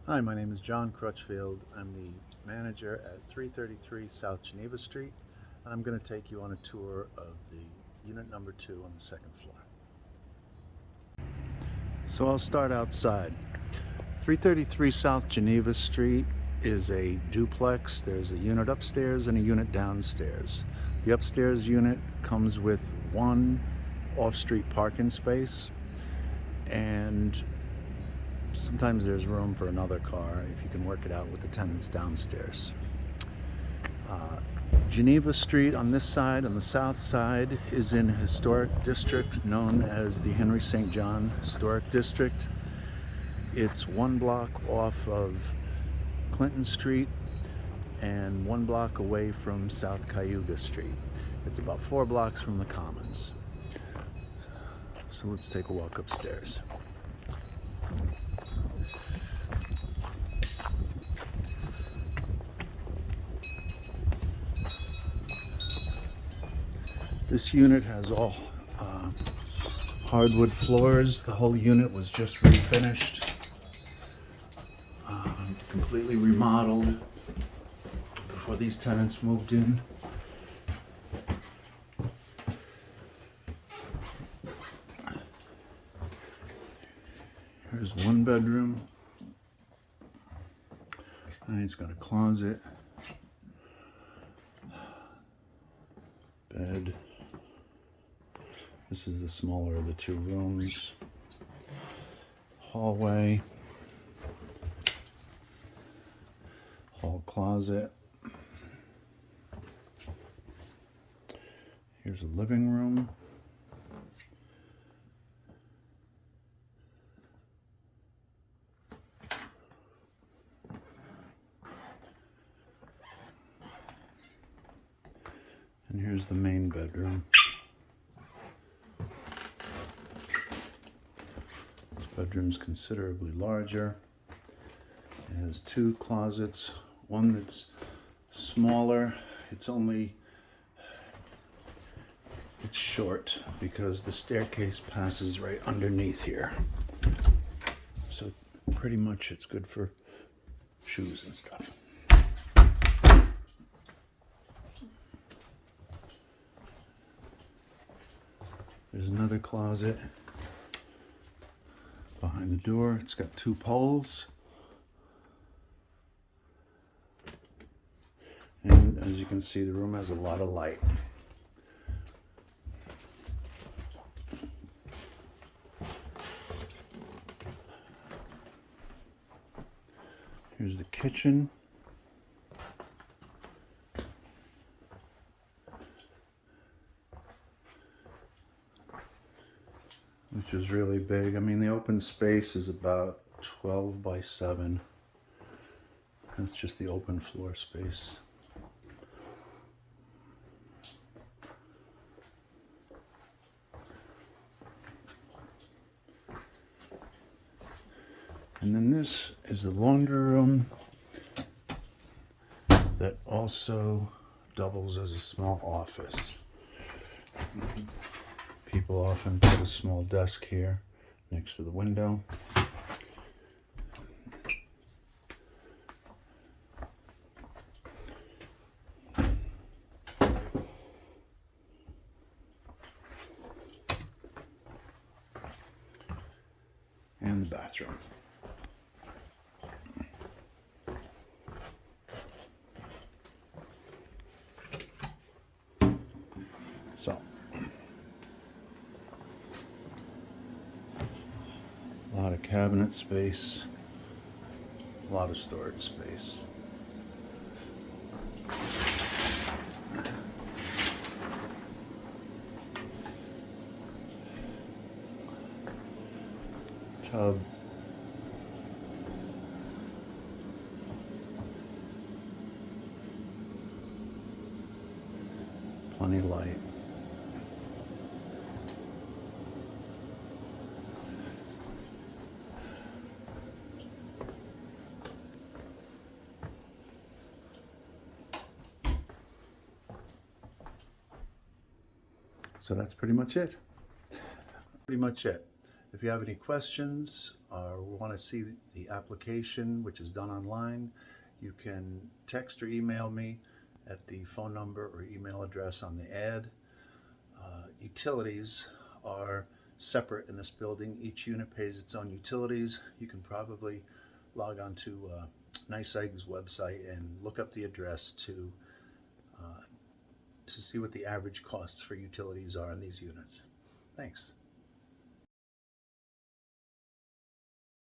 Hi, my name is John Crutchfield. I'm the manager at 333 South Geneva Street, and I'm going to take you on a tour of the unit number 2 on the second floor. So I'll start outside. 333 South Geneva Street is a duplex. There's a unit upstairs and a unit downstairs. The upstairs unit comes with one off-street parking space, and sometimes there's room for another car if you can work it out with the tenants downstairs. Geneva Street on this side, on the south side, is in a historic district known as the Henry St. John Historic District. It's one block off of Clinton Street and one block away from South Cayuga Street. It's about 4 blocks from the Commons. So let's take a walk upstairs. This unit has all hardwood floors. The whole unit was just refinished, completely remodeled before these tenants moved in. Here's one bedroom. And he's got a closet, bed. This is the smaller of the 2 rooms. Hallway. Hall closet. Here's a living room. And here's the main bedroom. This bedroom's considerably larger. It has 2 closets, one that's smaller. It's short because the staircase passes right underneath here. So pretty much it's good for shoes and stuff. There's another closet behind the door. It's got 2 poles. And as you can see, the room has a lot of light. Here's the kitchen. Which is really big. I mean, the open space is about 12 by 7. That's just the open floor space. And then this is the laundry room that also doubles as a small office. People often put a small desk here next to the window. And the bathroom. So, a lot of cabinet space, a lot of storage space. Tub. Plenty of light. So that's pretty much it. If you have any questions or want to see the application, which is done online, you can text or email me at the phone number or email address on the ad. Utilities are separate in this building. Each unit pays its own utilities. You can probably log on to Nice Egg's website and look up the address to see what the average costs for utilities are in these units. Thanks.